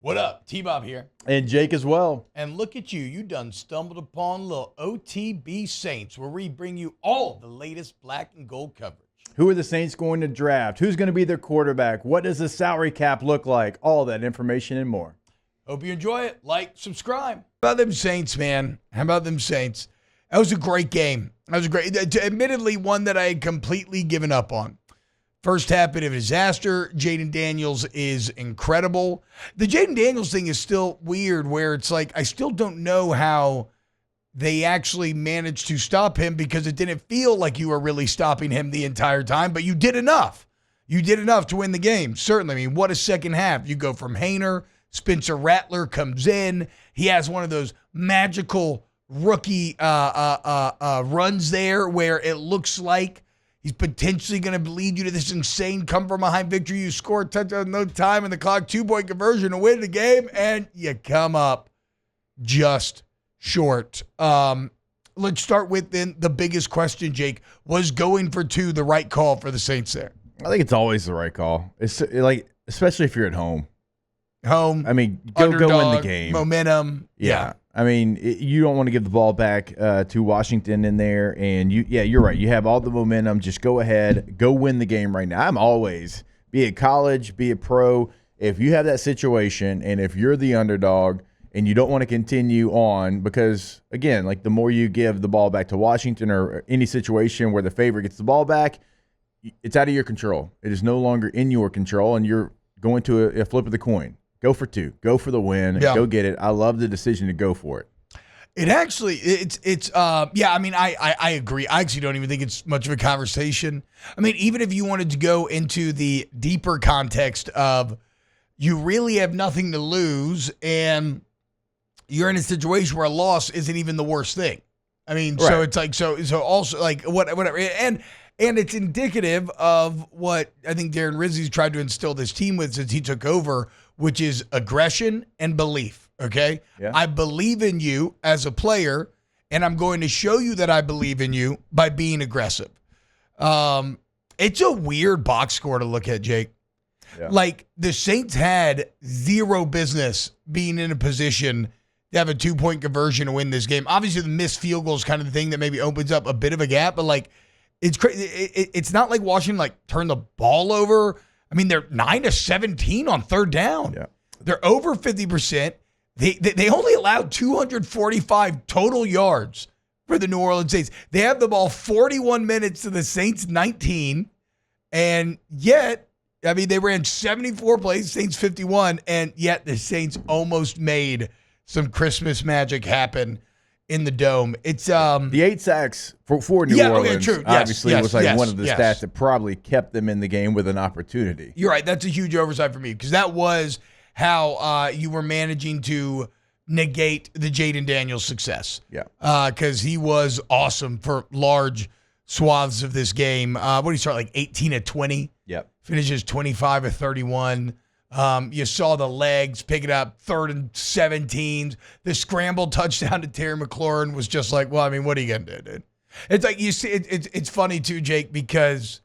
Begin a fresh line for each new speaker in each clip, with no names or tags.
What up? T-Bob here.
And Jake as well.
And look at you. You done stumbled upon little OTB Saints, where we bring you all the latest black and gold coverage.
Who are the Saints going to draft? Who's going to be their quarterback? What does the salary cap look like? All that information and more.
Hope you enjoy it. Like, subscribe. How about them Saints, man? How about them Saints? That was a great game. That was a great, admittedly, one that I had completely given up on. First half, bit of a disaster. Jaden Daniels is incredible. The Jaden Daniels thing is still weird, where it's like, I still don't know how they actually managed to stop him, because it didn't feel like you were really stopping him the entire time, but you did enough. You did enough to win the game, certainly. I mean, what a second half. You go from Haener, Spencer Rattler comes in. He has one of those magical rookie runs there where it looks like he's potentially going to lead you to this insane come-from-behind victory. You score a touchdown, no time in the clock, 2-point conversion to win the game, and you come up just short. Let's start with then the biggest question, Jake. Was going for two the right call for the Saints there?
I think it's always the right call. It's like, especially if you're at home. I mean, go win the game.
Momentum.
Yeah. I mean, you don't want to give the ball back to Washington in there. And you're right. You have all the momentum. Just go ahead, go win the game right now. I'm always, be it college, be it pro, if you have that situation and if you're the underdog and you don't want to continue on, because again, like the more you give the ball back to Washington or any situation where the favorite gets the ball back, it's out of your control. It is no longer in your control, and you're going to a flip of the coin. Go for two. Go for the win. Yeah. Go get it. I love the decision to go for it.
It actually, I mean, I agree. I actually don't even think it's much of a conversation. I mean, even if you wanted to go into the deeper context of you really have nothing to lose and you're in a situation where a loss isn't even the worst thing. I mean, right. So it's like, so also like whatever. And it's indicative of what I think Darren Rizzi's tried to instill this team with since he took over, which is aggression and belief, okay? Yeah. I believe in you as a player, and I'm going to show you that I believe in you by being aggressive. It's a weird box score to look at, Jake. Yeah. Like, the Saints had zero business being in a position to have a 2-point conversion to win this game. Obviously, the missed field goal is kind of the thing that maybe opens up a bit of a gap, but, like, it's crazy. It's not like Washington, like, turned the ball over. I mean, they're 9-17 on third down. Yeah. They're over 50%. They only allowed 245 total yards for the New Orleans Saints. They have the ball 41 minutes to the Saints 19, and yet, I mean, they ran 74 plays, Saints 51, and yet the Saints almost made some Christmas magic happen in the dome. It's
the 8 sacks for New Orleans.
True.
Obviously, was like one of the stats that probably kept them in the game with an opportunity.
You're right. That's a huge oversight for me, because that was how you were managing to negate the Jaden Daniels success. Yeah, because he was awesome for large swaths of this game. What did he start, like 18 of 20? Yep. Finishes 25 of 31. You saw the legs pick it up, 3rd and 17. The scramble touchdown to Terry McLaurin was just like, well, I mean, what are you going to do, dude? It's like, you see, it's funny too, Jake, because,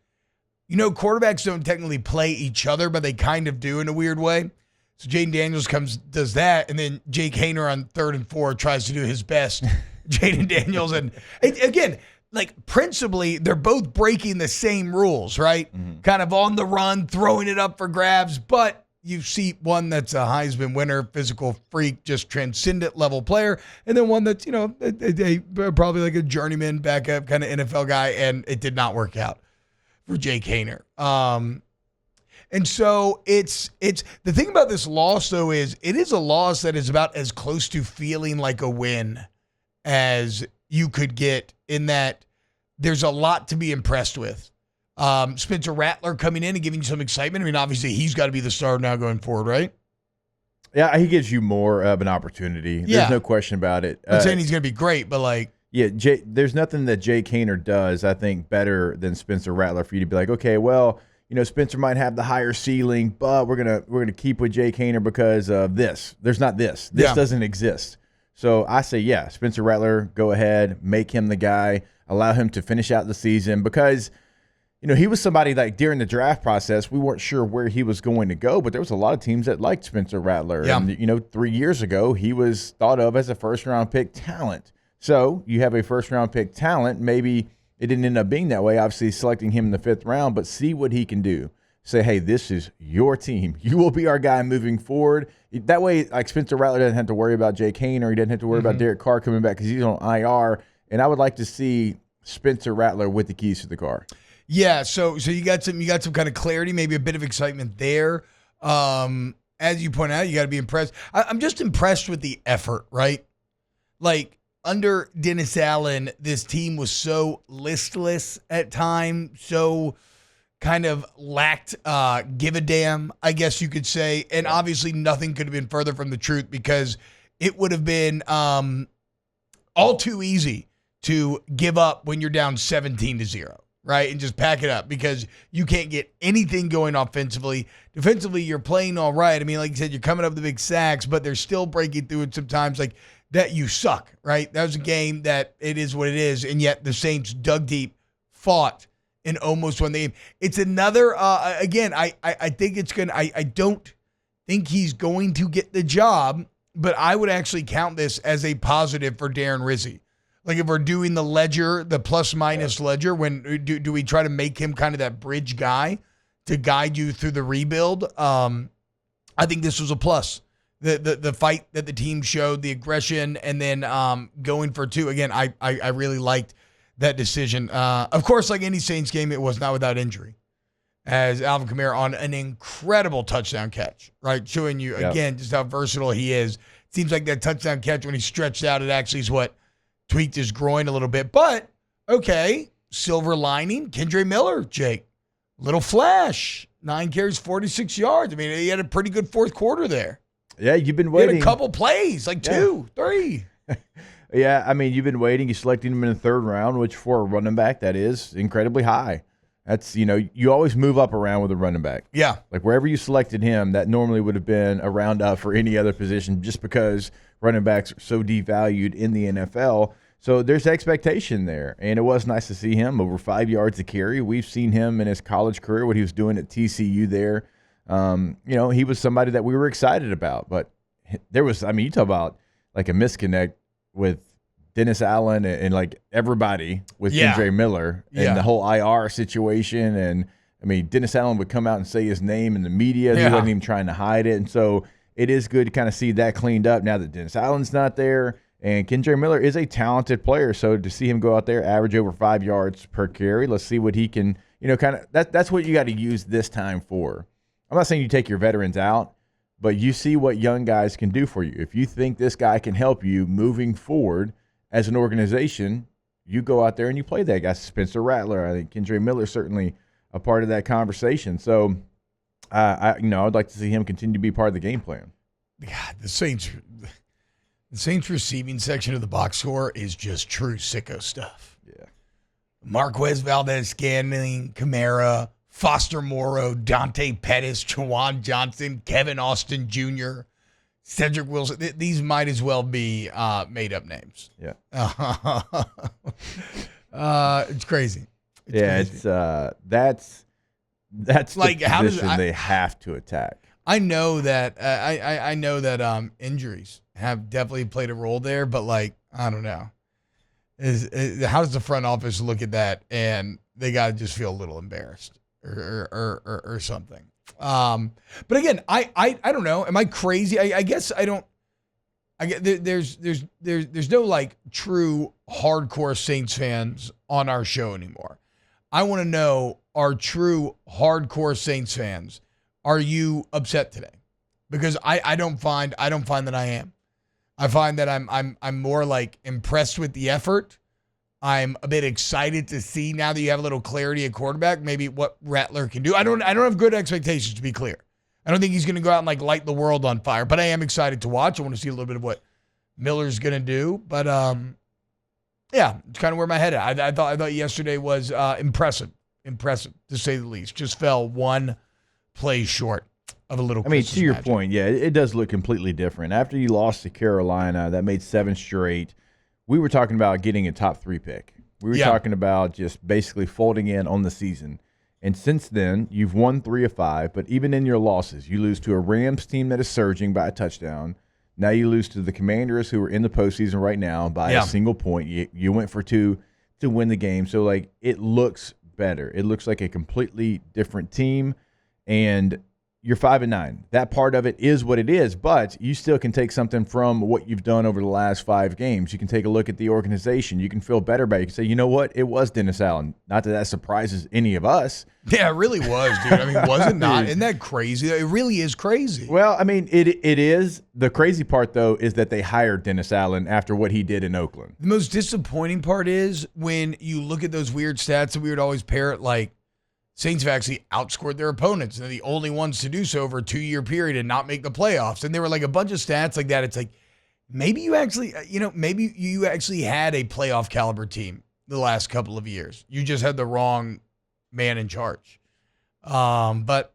you know, quarterbacks don't technically play each other, but they kind of do in a weird way. So Jaden Daniels does that, and then Jake Haener on 3rd and 4 tries to do his best. Jaden Daniels, and again, like, principally, they're both breaking the same rules, right? Mm-hmm. Kind of on the run, throwing it up for grabs, but you see one that's a Heisman winner, physical freak, just transcendent level player, and then one that's, you know, probably like a journeyman backup kind of NFL guy, and it did not work out for Jake Haener. And so it's the thing about this loss, though, is it is a loss that is about as close to feeling like a win as you could get, in that there's a lot to be impressed with. Spencer Rattler coming in and giving you some excitement. I mean, obviously, he's got to be the star now going forward, right?
Yeah, he gives you more of an opportunity.
Yeah.
There's no question about it.
I'm not saying he's going to be great, but like...
Yeah, there's nothing that Jake Haener does, I think, better than Spencer Rattler for you to be like, okay, well, you know, Spencer might have the higher ceiling, but we're gonna keep with Jake Haener because of this. There's not this. This doesn't exist. So I say, yeah, Spencer Rattler, go ahead, make him the guy, allow him to finish out the season, because he was somebody like during the draft process, we weren't sure where he was going to go, but there was a lot of teams that liked Spencer Rattler.
Yeah.
And, 3 years ago, he was thought of as a first-round pick talent. So you have a first-round pick talent. Maybe it didn't end up being that way, obviously selecting him in the 5th round, but see what he can do. Say, hey, this is your team. You will be our guy moving forward. That way, like Spencer Rattler doesn't have to worry about Jake Hayne, or he doesn't have to worry about Derek Carr coming back because he's on IR. And I would like to see Spencer Rattler with the keys to the car.
Yeah, so you got some kind of clarity, maybe a bit of excitement there. As you point out, you got to be impressed. I'm just impressed with the effort, right? Like under Dennis Allen, this team was so listless at times, so kind of lacked give a damn, I guess you could say. And obviously nothing could have been further from the truth, because it would have been all too easy to give up when you're down 17-0, right? And just pack it up, because you can't get anything going offensively. Defensively, you're playing all right. I mean, like you said, you're coming up with the big sacks, but they're still breaking through it sometimes. Like that, you suck, right? That was a game that it is what it is, and yet the Saints dug deep, fought, and almost won the game. It's another, again, I think it's going to, I don't think he's going to get the job, but I would actually count this as a positive for Darren Rizzi. Like if we're doing the ledger, the plus-minus ledger, when do we try to make him kind of that bridge guy to guide you through the rebuild? I think this was a plus. The fight that the team showed, the aggression, and then going for 2. Again, I really liked that decision. Of course, like any Saints game, it was not without injury, as Alvin Kamara on an incredible touchdown catch, right? Showing you, again, just how versatile he is. Seems like that touchdown catch, when he stretched out, it actually is what tweaked his groin a little bit. But, okay, silver lining, Kendre Miller, Jake. Little flash. 9 carries, 46 yards. I mean, he had a pretty good fourth quarter there.
Yeah, you've been waiting.
He had a couple plays, like 2, 3.
Yeah, I mean, you've been waiting. You selected him in the 3rd round, which for a running back, that is incredibly high. That's, you always move up around with a running back.
Yeah.
Like wherever you selected him, that normally would have been a round up for any other position, just because running backs are so devalued in the NFL. So there's expectation there. And it was nice to see him over 5 yards a carry. We've seen him in his college career, what he was doing at TCU there. He was somebody that we were excited about. But there was, you talk about like a misconnect with Dennis Allen and like everybody with Kendre Miller and the whole IR situation. And Dennis Allen would come out and say his name in the media. He wasn't even trying to hide it. And so it is good to kind of see that cleaned up now that Dennis Allen's not there. And Kendre Miller is a talented player. So to see him go out there, average over 5 yards per carry, let's see what he can, that's what you got to use this time for. I'm not saying you take your veterans out, but you see what young guys can do for you. If you think this guy can help you moving forward as an organization, you go out there and you play that guy. Spencer Rattler, I think Kendre Miller certainly a part of that conversation. So, I'd like to see him continue to be part of the game plan.
God, the Saints receiving section of the box score is just true sicko stuff.
Yeah,
Marquez Valdez-Scantling, Kamara, Foster Moreau, Dante Pettis, Jawan Johnson, Kevin Austin Jr., Cedric Wilson. These might as well be made-up names.
Yeah.
It's crazy.
It's that's like the position they have to attack.
I know that I know that injuries have definitely played a role there, but I don't know. How does the front office look at that, and they got to just feel a little embarrassed or something? But again, I don't know. Am I crazy? I guess I don't. There's no true hardcore Saints fans on our show anymore. I want to know, are true hardcore Saints fans, are you upset today? Because I don't find that I am. I find that I'm more impressed with the effort. I'm a bit excited to see, now that you have a little clarity at quarterback, maybe what Rattler can do. I don't have good expectations, to be clear. I don't think he's going to go out and light the world on fire, but I am excited to watch. I want to see a little bit of what Miller's going to do. But it's kind of where my head at. I thought yesterday was impressive to say the least. Just fell one play short of a little.
To your point, it does look completely different. After you lost to Carolina, that made 7 straight. We were talking about getting a top 3 pick. We were talking about just basically folding in on the season. And since then, you've won 3 of 5. But even in your losses, you lose to a Rams team that is surging by a touchdown. Now you lose to the Commanders, who are in the postseason right now, by a single point. You went for 2 to win the game. So, like, it looks better. It looks like a completely different team. And you're 5-9. That part of it is what it is, but you still can take something from what you've done over the last 5 games. You can take a look at the organization. You can feel better about it. You can say, you know what? It was Dennis Allen. Not that that surprises any of us.
Yeah, it really was, dude. I mean, was it not? Isn't that crazy? It really is crazy.
Well, I mean, it is. The crazy part, though, is that they hired Dennis Allen after what he did in Oakland.
The most disappointing part is when you look at those weird stats that we would always parrot, like, Saints have actually outscored their opponents, and they're the only ones to do so over a 2-year period and not make the playoffs. And there were like a bunch of stats like that. It's like, maybe you actually, maybe you actually had a playoff caliber team the last couple of years. You just had the wrong man in charge. But,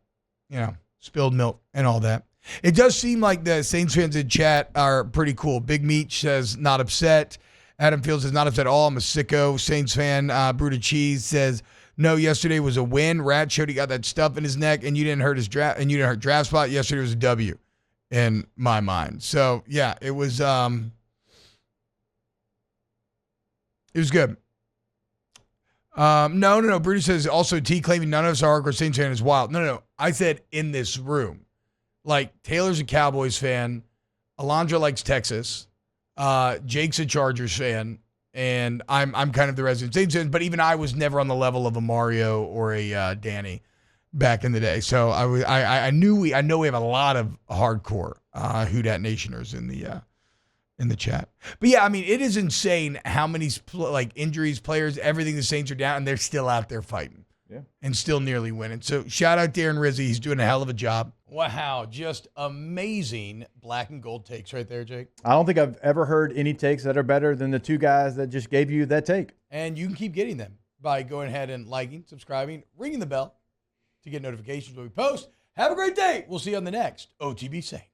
spilled milk and all that. It does seem like the Saints fans in chat are pretty cool. Big Meat says, not upset. Adam Fields says, not upset at all. I'm a sicko Saints fan. Bruta Cheese says, no, yesterday was a win. Rat showed he got that stuff in his neck, and you didn't hurt his draft, and you didn't hurt draft spot. Yesterday was a W, in my mind. So yeah, it was good. No. Brutus says also T claiming none of us are hardcore Saints fan is wild. No. I said in this room, like Taylor's a Cowboys fan, Alondra likes Texas, Jake's a Chargers fan. And I'm kind of the resident Saints fan, but even I was never on the level of a Mario or a Danny back in the day. So I know we have a lot of hardcore Who Dat Nationers in the chat. But yeah, I mean, it is insane how many injuries, players, everything the Saints are down, and they're still out there fighting. Yeah. And still nearly winning. So shout out Darren Rizzi. He's doing a hell of a job. Wow, just amazing black and gold takes right there, Jake.
I don't think I've ever heard any takes that are better than the 2 guys that just gave you that take.
And you can keep getting them by going ahead and liking, subscribing, ringing the bell to get notifications when we post. Have a great day. We'll see you on the next OTB Saints.